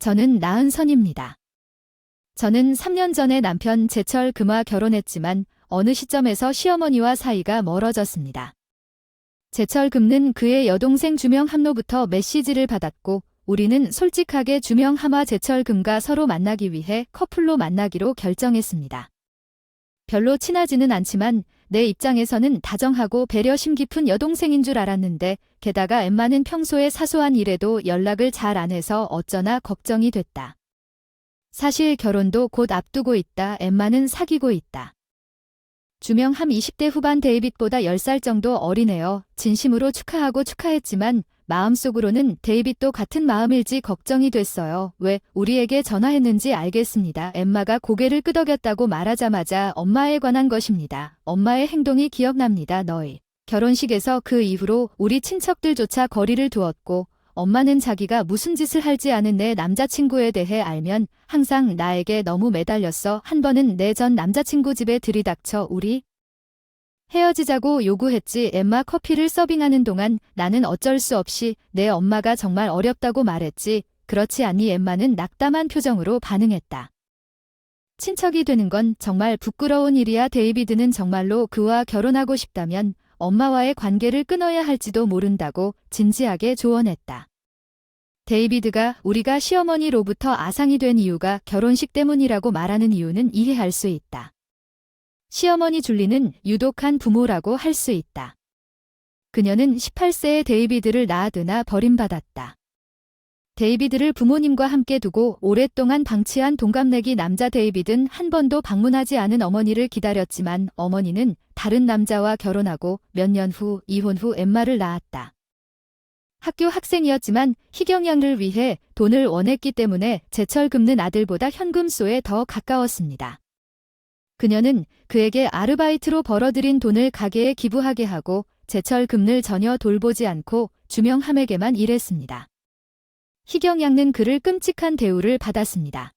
저는 나은선입니다. 저는 3년 전에 남편 제철 금과 결혼했지만 어느 시점에서 시어머니와 사이가 멀어졌습니다. 제철 금는 그의 여동생 주명함로부터 메시지를 받았고 우리는 솔직하게 주명함과 제철 금과 서로 만나기 위해 커플로 만나기로 결정했습니다. 별로 친하지는 않지만 내 입장에서는 다정하고 배려심 깊은 여동생인 줄 알았는데 게다가 엠마는 평소에 사소한 일에도 연락을 잘 안 해서 어쩌나 걱정이 됐다. 사실 결혼도 곧 앞두고 있다. 엠마는 사귀고 있다. 주명함 20대 후반 데이빗보다 10살 정도 어리네요. 진심으로 축하했지만 마음속으로는 데이빗도 같은 마음일지 걱정이 됐어요. 왜 우리에게 전화했는지 알겠습니다. 엠마가 고개를 끄덕였다고 말하자마자 엄마에 관한 것입니다. 엄마의 행동이 기억납니다. 너희 결혼식에서 그 이후로 우리 친척들조차 거리를 두었고 엄마는 자기가 무슨 짓을 할지 아는 내 남자친구에 대해 알면 항상 나에게 너무 매달렸어. 한 번은 내 전 남자친구 집에 들이닥쳐 우리 헤어지자고 요구했지. 엠마 커피를 서빙하는 동안 나는 어쩔 수 없이 내 엄마가 정말 어렵다고 말했지. 그렇지 않니? 엠마는 낙담한 표정으로 반응했다. 친척이 되는 건 정말 부끄러운 일이야. 데이비드는 정말로 그와 결혼하고 싶다면 엄마와의 관계를 끊어야 할지도 모른다고 진지하게 조언했다. 데이비드가 우리가 시어머니로부터 아상이 된 이유가 결혼식 때문이라고 말하는 이유는 이해할 수 있다. 시어머니 줄리는 유독한 부모라고 할 수 있다. 그녀는 18세에 데이비드를 낳아두나 버림받았다. 데이비드를 부모님과 함께 두고 오랫동안 방치한 동갑내기 남자 데이비드는 한 번도 방문하지 않은 어머니를 기다렸지만 어머니는 다른 남자와 결혼하고 몇 년 후 이혼 후 엠마를 낳았다. 학교 학생이었지만 희경양을 위해 돈을 원했기 때문에 제철 금는 아들보다 현금소에 더 가까웠습니다. 그녀는 그에게 아르바이트로 벌어들인 돈을 가게에 기부하게 하고 제철 금을 전혀 돌보지 않고 주명함에게만 일했습니다. 희경양은 그를 끔찍한 대우를 받았습니다.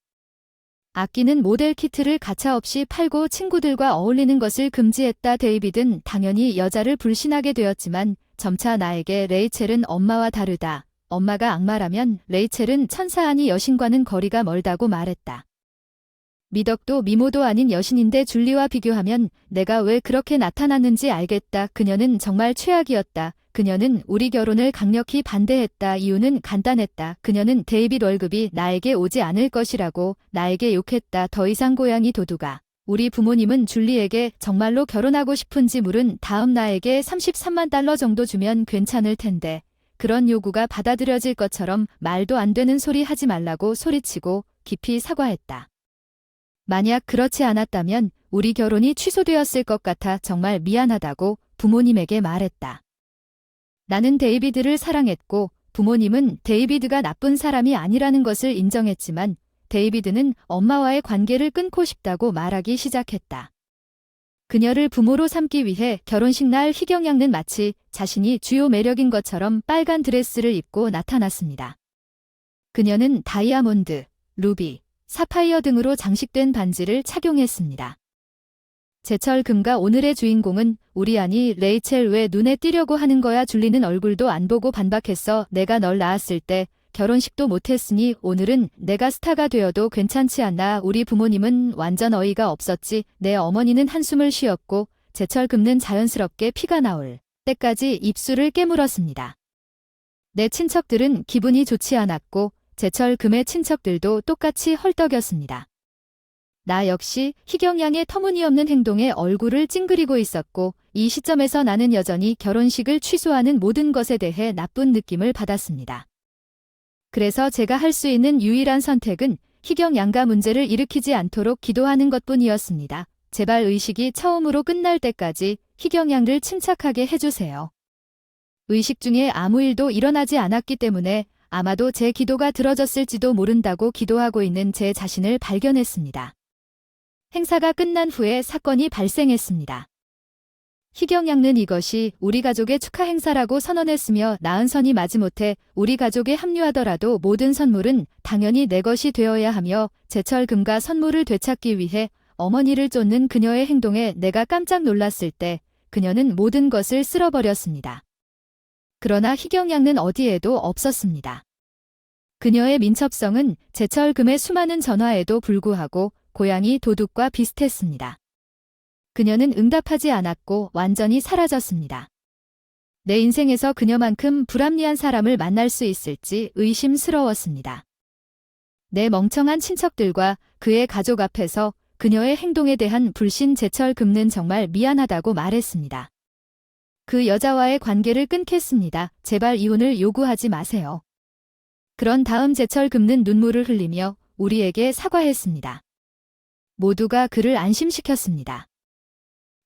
아끼는 모델 키트를 가차없이 팔고 친구들과 어울리는 것을 금지했다. 데이빗은 당연히 여자를 불신하게 되었지만 점차 나에게 레이첼은 엄마와 다르다. 엄마가 악마라면 레이첼은 천사 아니 여신과는 거리가 멀다고 말했다. 미덕도 미모도 아닌 여신인데 줄리와 비교하면 내가 왜 그렇게 나타났는지 알겠다. 그녀는 정말 최악이었다. 그녀는 우리 결혼을 강력히 반대했다. 이유는 간단했다. 그녀는 데이빗 월급이 나에게 오지 않을 것이라고 나에게 욕했다. 더 이상 고양이 도두가. 우리 부모님은 줄리에게 정말로 결혼하고 싶은지 물은 다음 나에게 33만 달러 정도 주면 괜찮을 텐데 그런 요구가 받아들여질 것처럼 말도 안 되는 소리 하지 말라고 소리치고 깊이 사과했다. 만약 그렇지 않았다면 우리 결혼이 취소되었을 것 같아 정말 미안하다고 부모님에게 말했다. 나는 데이비드를 사랑했고 부모님은 데이비드가 나쁜 사람이 아니라는 것을 인정했지만 데이비드는 엄마와의 관계를 끊고 싶다고 말하기 시작했다. 그녀를 부모로 삼기 위해 결혼식 날 희경양은 마치 자신이 주요 매력인 것처럼 빨간 드레스를 입고 나타났습니다. 그녀는 다이아몬드, 루비, 사파이어 등으로 장식된 반지를 착용했습니다. 제철 금과 오늘의 주인공은 우리 아니 레이첼 왜 눈에 띄려고 하는 거야. 줄리는 얼굴도 안 보고 반박했어. 내가 널 낳았을 때 결혼식도 못했으니 오늘은 내가 스타가 되어도 괜찮지 않나. 우리 부모님은 완전 어이가 없었지. 내 어머니는 한숨을 쉬었고 제철 금는 자연스럽게 피가 나올 때까지 입술을 깨물었습니다. 내 친척들은 기분이 좋지 않았고 제철 금의 친척들도 똑같이 헐떡였습니다. 나 역시 희경양의 터무니없는 행동에 얼굴을 찡그리고 있었고 이 시점에서 나는 여전히 결혼식을 취소하는 모든 것에 대해 나쁜 느낌을 받았습니다. 그래서 제가 할 수 있는 유일한 선택은 희경양과 문제를 일으키지 않도록 기도하는 것뿐이었습니다. 제발 의식이 처음으로 끝날 때까지 희경양을 침착하게 해주세요. 의식 중에 아무 일도 일어나지 않았기 때문에 아마도 제 기도가 들어졌을지도 모른다고 기도하고 있는 제 자신을 발견했습니다. 행사가 끝난 후에 사건이 발생했습니다. 희경양은 이것이 우리 가족의 축하 행사라고 선언했으며 나은선이 마지못해 우리 가족에 합류하더라도 모든 선물은 당연히 내 것이 되어야 하며 제철 금과 선물을 되찾기 위해 어머니를 쫓는 그녀의 행동에 내가 깜짝 놀랐을 때 그녀는 모든 것을 쓸어버렸습니다. 그러나 희경양은 어디에도 없었습니다. 그녀의 민첩성은 제철금의 수많은 전화에도 불구하고 고양이 도둑과 비슷했습니다. 그녀는 응답하지 않았고 완전히 사라졌습니다. 내 인생에서 그녀만큼 불합리한 사람을 만날 수 있을지 의심스러웠습니다. 내 멍청한 친척들과 그의 가족 앞에서 그녀의 행동에 대한 불신 제철금는 정말 미안하다고 말했습니다. 그 여자와의 관계를 끊겠습니다. 제발 이혼을 요구하지 마세요. 그런 다음 제철금는 눈물을 흘리며 우리에게 사과했습니다. 모두가 그를 안심시켰습니다.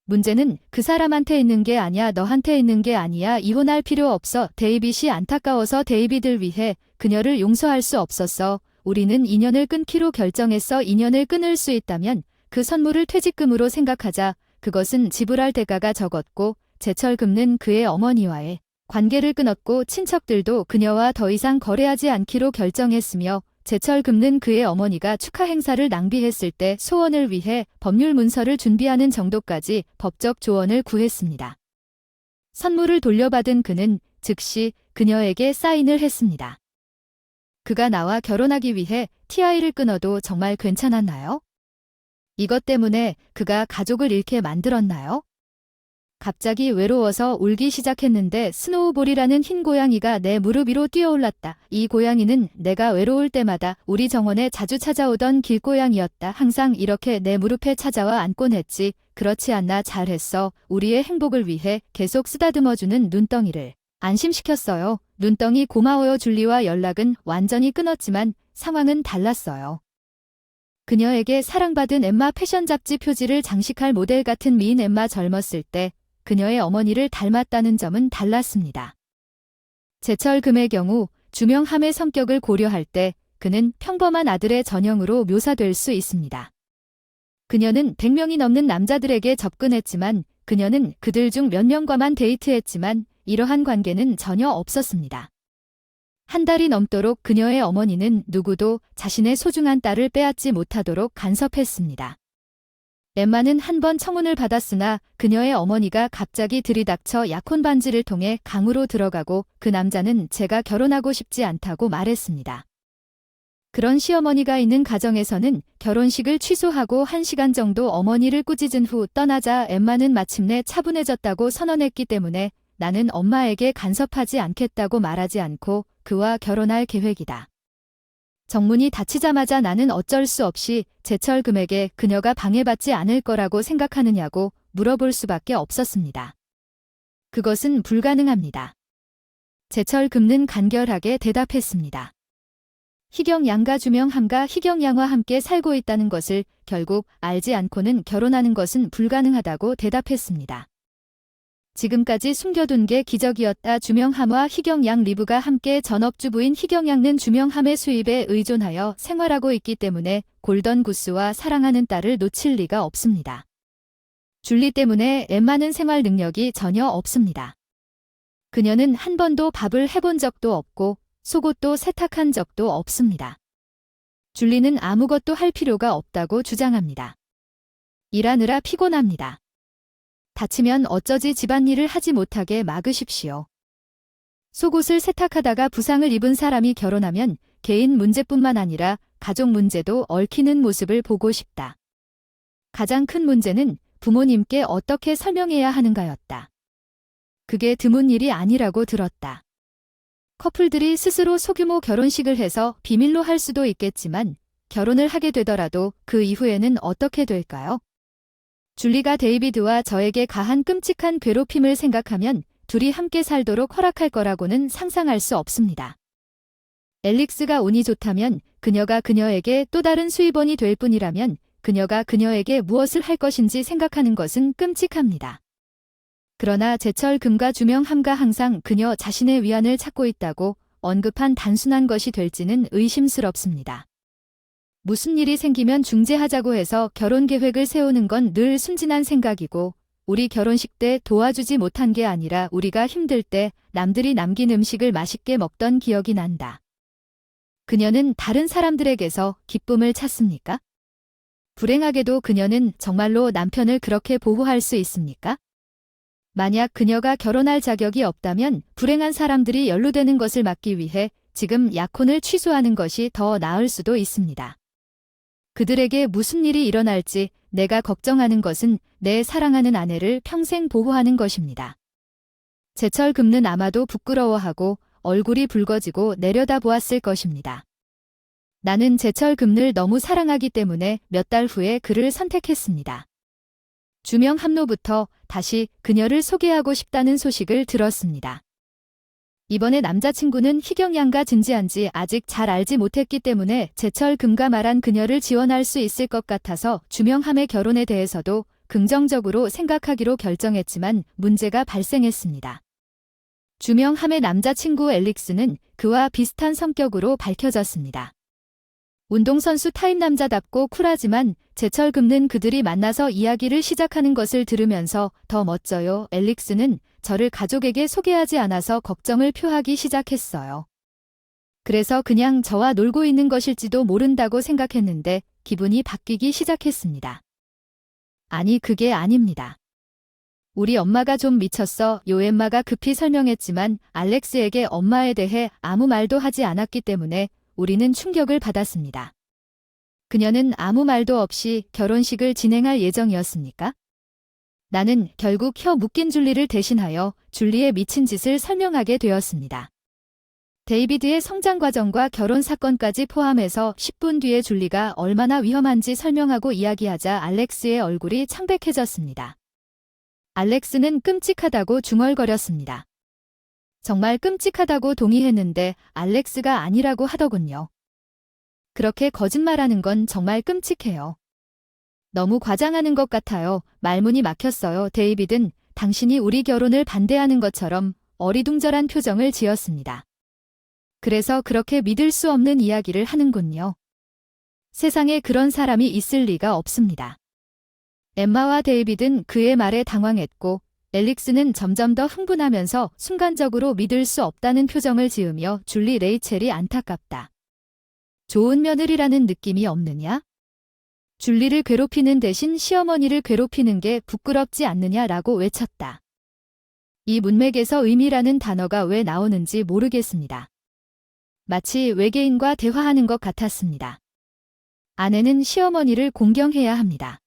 문제는 그 사람한테 있는 게 아니야, 너한테 있는 게 아니야. 이혼할 필요 없어. 데이빗이 안타까워서 데이빗을 위해 그녀를 용서할 수 없었어. 우리는 인연을 끊기로 결정했어. 인연을 끊을 수 있다면 그 선물을 퇴직금으로 생각하자. 그것은 지불할 대가가 적었고 제철금는 그의 어머니와의 관계를 끊었고 친척들도 그녀와 더 이상 거래하지 않기로 결정했으며 제철금는 그의 어머니가 축하 행사를 낭비했을 때 소원을 위해 법률 문서를 준비하는 정도까지 법적 조언을 구했습니다. 선물을 돌려받은 그는 즉시 그녀에게 사인을 했습니다. 그가 나와 결혼하기 위해 TI를 끊어도 정말 괜찮았나요? 이것 때문에 그가 가족을 잃게 만들었나요? 갑자기 외로워서 울기 시작했는데 스노우볼이라는 흰 고양이가 내 무릎 위로 뛰어올랐다. 이 고양이는 내가 외로울 때마다 우리 정원에 자주 찾아오던 길고양이였다. 항상 이렇게 내 무릎에 찾아와 앉곤 했지. 그렇지 않나. 잘했어. 우리의 행복을 위해 계속 쓰다듬어주는 눈덩이를 안심시켰어요. 눈덩이 고마워요. 줄리와 연락은 완전히 끊었지만 상황은 달랐어요. 그녀에게 사랑받은 엠마 패션 잡지 표지를 장식할 모델 같은 미인 엠마 젊었을 때 그녀의 어머니를 닮았다는 점은 달랐습니다. 제철금의 경우 주명함의 성격을 고려할 때 그는 평범한 아들의 전형으로 묘사될 수 있습니다. 그녀는 100명이 넘는 남자들에게 접근했지만 그녀는 그들 중 몇 명과만 데이트했지만 이러한 관계는 전혀 없었습니다. 한 달이 넘도록 그녀의 어머니는 누구도 자신의 소중한 딸을 빼앗지 못하도록 간섭했습니다. 엠마는 한 번 청혼을 받았으나 그녀의 어머니가 갑자기 들이닥쳐 약혼 반지를 통해 강으로 들어가고 그 남자는 제가 결혼하고 싶지 않다고 말했습니다. 그런 시어머니가 있는 가정에서는 결혼식을 취소하고 1시간 정도 어머니를 꾸짖은 후 떠나자 엠마는 마침내 차분해졌다고 선언했기 때문에 나는 엄마에게 간섭하지 않겠다고 말하지 않고 그와 결혼할 계획이다. 정문이 닫히자마자 나는 어쩔 수 없이 제철금에게 그녀가 방해받지 않을 거라고 생각하느냐고 물어볼 수밖에 없었습니다. 그것은 불가능합니다. 제철금는 간결하게 대답했습니다. 희경양과 주명함과 희경양과 함께 살고 있다는 것을 결국 알지 않고는 결혼하는 것은 불가능하다고 대답했습니다. 지금까지 숨겨둔 게 기적이었다. 주명함과 희경양 리브가 함께 전업주부인 희경양은 주명함의 수입에 의존하여 생활하고 있기 때문에 골던구스와 사랑하는 딸을 놓칠 리가 없습니다. 줄리 때문에 엠마는 생활 능력이 전혀 없습니다. 그녀는 한 번도 밥을 해본 적도 없고 속옷도 세탁한 적도 없습니다. 줄리는 아무것도 할 필요가 없다고 주장합니다. 일하느라 피곤합니다. 다치면 어쩌지 집안일을 하지 못하게 막으십시오. 속옷을 세탁하다가 부상을 입은 사람이 결혼하면 개인 문제뿐만 아니라 가족 문제도 얽히는 모습을 보고 싶다. 가장 큰 문제는 부모님께 어떻게 설명해야 하는가였다. 그게 드문 일이 아니라고 들었다. 커플들이 스스로 소규모 결혼식을 해서 비밀로 할 수도 있겠지만 결혼을 하게 되더라도 그 이후에는 어떻게 될까요? 줄리가 데이비드와 저에게 가한 끔찍한 괴롭힘을 생각하면 둘이 함께 살도록 허락할 거라고는 상상할 수 없습니다. 엘릭스가 운이 좋다면 그녀가 그녀에게 또 다른 수입원이 될 뿐이라면 그녀가 그녀에게 무엇을 할 것인지 생각하는 것은 끔찍합니다. 그러나 제철금과 주명함과 항상 그녀 자신의 위안을 찾고 있다고 언급한 단순한 것이 될지는 의심스럽습니다. 무슨 일이 생기면 중재하자고 해서 결혼 계획을 세우는 건 늘 순진한 생각이고 우리 결혼식 때 도와주지 못한 게 아니라 우리가 힘들 때 남들이 남긴 음식을 맛있게 먹던 기억이 난다. 그녀는 다른 사람들에게서 기쁨을 찾습니까? 불행하게도 그녀는 정말로 남편을 그렇게 보호할 수 있습니까? 만약 그녀가 결혼할 자격이 없다면 불행한 사람들이 연루되는 것을 막기 위해 지금 약혼을 취소하는 것이 더 나을 수도 있습니다. 그들에게 무슨 일이 일어날지 내가 걱정하는 것은 내 사랑하는 아내를 평생 보호하는 것입니다. 제철 금는 아마도 부끄러워하고 얼굴이 붉어지고 내려다보았을 것입니다. 나는 제철 금을 너무 사랑하기 때문에 몇 달 후에 그를 선택했습니다. 주명 함로부터 다시 그녀를 소개하고 싶다는 소식을 들었습니다. 이번에 남자친구는 희경양과 진지한지 아직 잘 알지 못했기 때문에 제철 금과 말한 그녀를 지원할 수 있을 것 같아서 주명함의 결혼에 대해서도 긍정적으로 생각하기로 결정했지만 문제가 발생했습니다. 주명함의 남자친구 엘릭스는 그와 비슷한 성격으로 밝혀졌습니다. 운동선수 타입 남자답고 쿨하지만 제철 금는 그들이 만나서 이야기를 시작하는 것을 들으면서 더 멋져요. 엘릭스는 저를 가족에게 소개하지 않아서 걱정을 표하기 시작했어요. 그래서 그냥 저와 놀고 있는 것일지도 모른다고 생각했는데 기분이 바뀌기 시작했습니다. 아니, 그게 아닙니다. 우리 엄마가 좀 미쳤어. 요엠마가 급히 설명했지만 알렉스에게 엄마에 대해 아무 말도 하지 않았기 때문에 우리는 충격을 받았습니다. 그녀는 아무 말도 없이 결혼식을 진행할 예정이었습니까? 나는 결국 혀 묶인 줄리를 대신하여 줄리의 미친 짓을 설명하게 되었습니다. 데이비드의 성장 과정과 결혼 사건까지 포함해서 10분 뒤에 줄리가 얼마나 위험한지 설명하고 이야기하자 알렉스의 얼굴이 창백해졌습니다. 알렉스는 끔찍하다고 중얼거렸습니다. 정말 끔찍하다고 동의했는데 알렉스가 아니라고 하더군요. 그렇게 거짓말하는 건 정말 끔찍해요. 너무 과장하는 것 같아요. 말문이 막혔어요. 데이비드는 당신이 우리 결혼을 반대하는 것처럼 어리둥절한 표정을 지었습니다. 그래서 그렇게 믿을 수 없는 이야기를 하는군요. 세상에 그런 사람이 있을 리가 없습니다. 엠마와 데이비드는 그의 말에 당황했고 엘릭스는 점점 더 흥분하면서 순간적으로 믿을 수 없다는 표정을 지으며 줄리 레이첼이 안타깝다. 좋은 며느리라는 느낌이 없느냐? 줄리를 괴롭히는 대신 시어머니를 괴롭히는 게 부끄럽지 않느냐라고 외쳤다. 이 문맥에서 의미라는 단어가 왜 나오는지 모르겠습니다. 마치 외계인과 대화하는 것 같았습니다. 아내는 시어머니를 공경해야 합니다.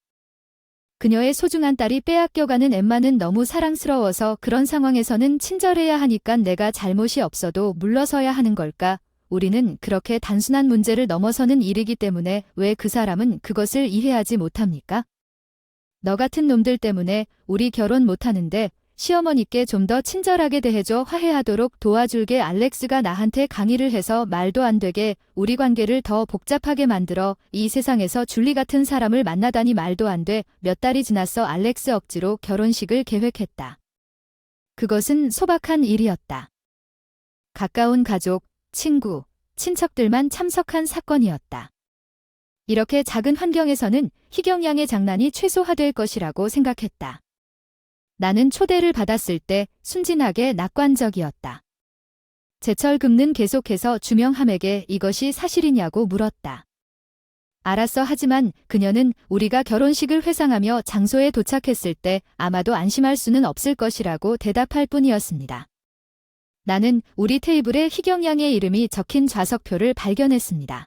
그녀의 소중한 딸이 빼앗겨가는 엠마는 너무 사랑스러워서 그런 상황에서는 친절해야 하니까 내가 잘못이 없어도 물러서야 하는 걸까? 우리는 그렇게 단순한 문제를 넘어서는 일이기 때문에 왜 그 사람은 그것을 이해하지 못합니까? 너 같은 놈들 때문에 우리 결혼 못하는데 시어머니께 좀 더 친절하게 대해줘. 화해하도록 도와줄게. 알렉스가 나한테 강의를 해서 말도 안 되게 우리 관계를 더 복잡하게 만들어. 이 세상에서 줄리 같은 사람을 만나다니 말도 안 돼. 몇 달이 지났어. 알렉스 억지로 결혼식을 계획했다. 그것은 소박한 일이었다. 가까운 가족, 친구, 친척들만 참석한 사건이었다. 이렇게 작은 환경에서는 희경양의 장난이 최소화될 것이라고 생각했다. 나는 초대를 받았을 때 순진하게 낙관적이었다. 제철 금는 계속해서 주명함에게 이것이 사실이냐고 물었다. 알았어. 하지만 그녀는 우리가 결혼식을 회상하며 장소에 도착했을 때 아마도 안심할 수는 없을 것이라고 대답할 뿐이었습니다. 나는 우리 테이블에 희경양의 이름이 적힌 좌석표를 발견했습니다.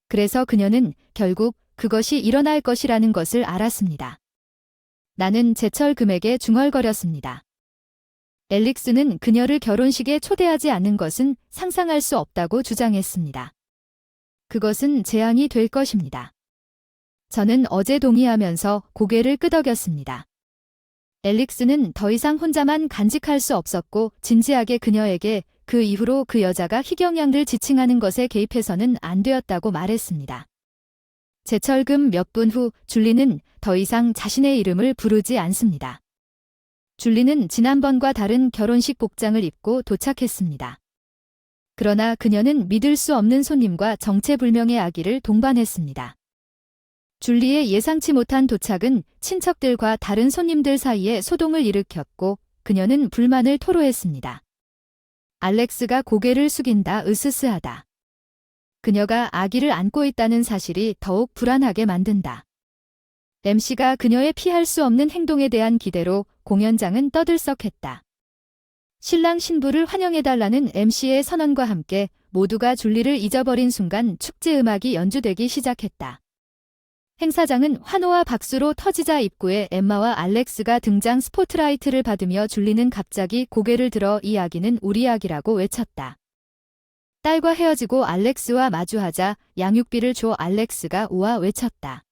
그래서 그녀는 결국 그것이 일어날 것이라는 것을 알았습니다. 나는 제철 금에게 중얼거렸습니다. 엘릭스는 그녀를 결혼식에 초대하지 않는 것은 상상할 수 없다고 주장했습니다. 그것은 재앙이 될 것입니다. 저는 어제 동의하면서 고개를 끄덕였습니다. 엘릭스는 더 이상 혼자만 간직할 수 없었고 진지하게 그녀에게 그 이후로 그 여자가 희경양을 지칭하는 것에 개입해서는 안 되었다고 말했습니다. 제철금 몇 분 후 줄리는 더 이상 자신의 이름을 부르지 않습니다. 줄리는 지난번과 다른 결혼식 복장을 입고 도착했습니다. 그러나 그녀는 믿을 수 없는 손님과 정체불명의 아기를 동반했습니다. 줄리의 예상치 못한 도착은 친척들과 다른 손님들 사이에 소동을 일으켰고 그녀는 불만을 토로했습니다. 알렉스가 고개를 숙인다. 으스스하다. 그녀가 아기를 안고 있다는 사실이 더욱 불안하게 만든다. MC가 그녀의 피할 수 없는 행동에 대한 기대로 공연장은 떠들썩했다. 신랑 신부를 환영해달라는 MC의 선언과 함께 모두가 줄리를 잊어버린 순간 축제 음악이 연주되기 시작했다. 행사장은 환호와 박수로 터지자 입구에 엠마와 알렉스가 등장 스포트라이트를 받으며 줄리는 갑자기 고개를 들어 이 아기는 우리 아기라고 외쳤다. 딸과 헤어지고 알렉스와 마주하자 양육비를 줘 알렉스가 우와 외쳤다.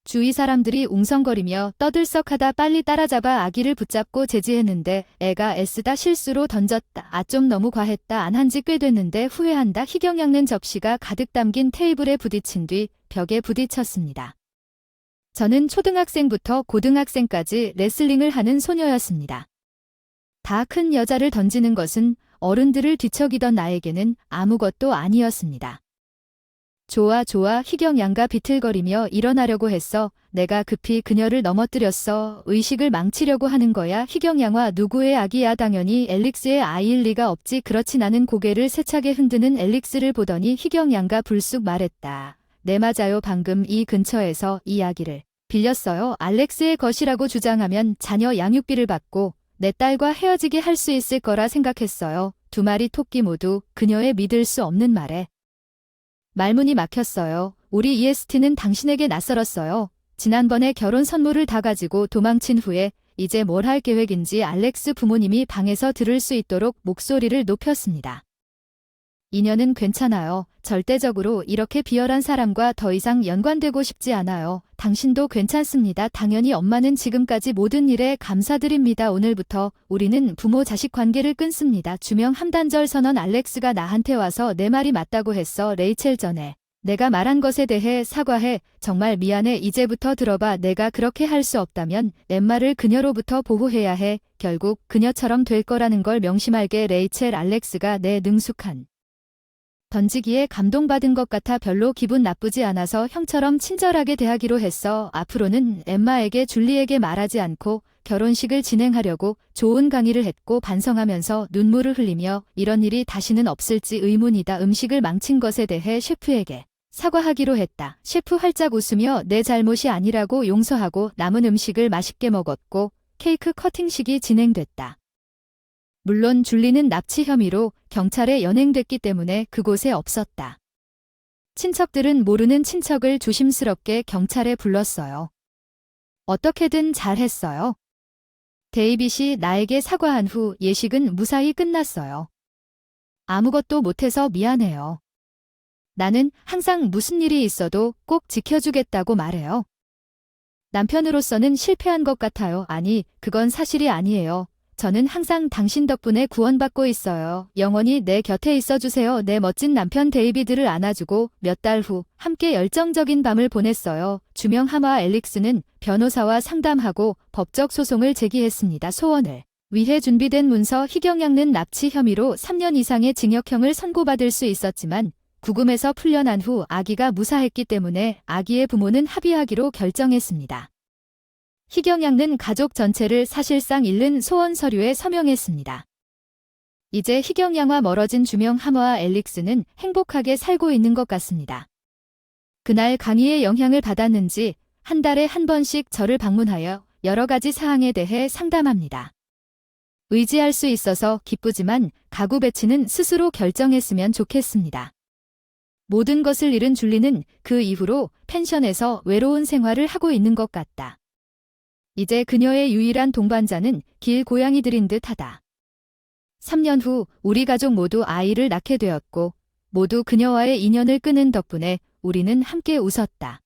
주위 사람들이 웅성거리며 떠들썩하다 빨리 따라잡아 아기를 붙잡고 제지했는데 애가 애쓰다 실수로 던졌다. 아 좀 너무 과했다. 안 한 지 꽤 됐는데 후회한다. 희경양는 접시가 가득 담긴 테이블에 부딪힌 뒤 벽에 부딪혔습니다. 저는 초등학생부터 고등학생까지 레슬링을 하는 소녀였습니다. 다 큰 여자를 던지는 것은 어른들을 뒤척이던 나에게는 아무것도 아니었습니다. 좋아 좋아 희경양가 비틀거리며 일어나려고 했어. 내가 급히 그녀를 넘어뜨렸어. 의식을 망치려고 하는 거야. 희경양아 누구의 아기야. 당연히 엘릭스의 아이일 리가 없지. 그렇지. 나는 고개를 세차게 흔드는 엘릭스를 보더니 희경양가 불쑥 말했다. 네 맞아요. 방금 이 근처에서 이 아기를 빌렸어요. 알렉스의 것이라고 주장하면 자녀 양육비를 받고 내 딸과 헤어지게 할 수 있을 거라 생각했어요. 두 마리 토끼 모두 그녀의 믿을 수 없는 말에 말문이 막혔어요. 우리 EST는 당신에게 낯설었어요. 지난번에 결혼 선물을 다 가지고 도망친 후에 이제 뭘 할 계획인지 알렉스 부모님이 방에서 들을 수 있도록 목소리를 높였습니다. 인연은 괜찮아요. 절대적으로 이렇게 비열한 사람과 더 이상 연관되고 싶지 않아요. 당신도 괜찮습니다. 당연히 엄마는 지금까지 모든 일에 감사드립니다. 오늘부터 우리는 부모 자식 관계를 끊습니다. 주명 함단절 선언. 알렉스가 나한테 와서 내 말이 맞다고 했어. 레이첼 전에 내가 말한 것에 대해 사과해. 정말 미안해. 이제부터 들어봐. 내가 그렇게 할 수 없다면 엠마를 그녀로부터 보호해야 해. 결국 그녀처럼 될 거라는 걸 명심할게. 레이첼. 알렉스가 내 능숙한 던지기에 감동받은 것 같아 별로 기분 나쁘지 않아서 형처럼 친절하게 대하기로 했어. 앞으로는 엠마에게 줄리에게 말하지 않고 결혼식을 진행하려고 좋은 강의를 했고 반성하면서 눈물을 흘리며 이런 일이 다시는 없을지 의문이다. 음식을 망친 것에 대해 셰프에게 사과하기로 했다. 셰프 활짝 웃으며 내 잘못이 아니라고 용서하고 남은 음식을 맛있게 먹었고 케이크 커팅식이 진행됐다. 물론 줄리는 납치 혐의로 경찰에 연행됐기 때문에 그곳에 없었다. 친척들은 모르는 친척을 조심스럽게 경찰에 불렀어요. 어떻게든 잘했어요. 데이빗이 나에게 사과한 후 예식은 무사히 끝났어요. 아무것도 못해서 미안해요. 나는 항상 무슨 일이 있어도 꼭 지켜주겠다고 말해요. 남편으로서는 실패한 것 같아요. 아니, 그건 사실이 아니에요. 저는 항상 당신 덕분에 구원받고 있어요. 영원히 내 곁에 있어주세요. 내 멋진 남편 데이비드를 안아주고 몇 달 후 함께 열정적인 밤을 보냈어요. 주명 하마 엘릭스는 변호사와 상담하고 법적 소송을 제기했습니다. 소원을 위해 준비된 문서. 희경양는 납치 혐의로 3년 이상의 징역형을 선고받을 수 있었지만 구금에서 풀려난 후 아기가 무사했기 때문에 아기의 부모는 합의하기로 결정했습니다. 희경양는 가족 전체를 사실상 잃는 소원 서류에 서명했습니다. 이제 희경양과 멀어진 주명 하머와 엘릭스는 행복하게 살고 있는 것 같습니다. 그날 강의의 영향을 받았는지 한 달에 한 번씩 저를 방문하여 여러 가지 사항에 대해 상담합니다. 의지할 수 있어서 기쁘지만 가구 배치는 스스로 결정했으면 좋겠습니다. 모든 것을 잃은 줄리는 그 이후로 펜션에서 외로운 생활을 하고 있는 것 같다. 이제 그녀의 유일한 동반자는 길 고양이들인 듯하다. 3년 후 우리 가족 모두 아이를 낳게 되었고 모두 그녀와의 인연을 끊은 덕분에 우리는 함께 웃었다.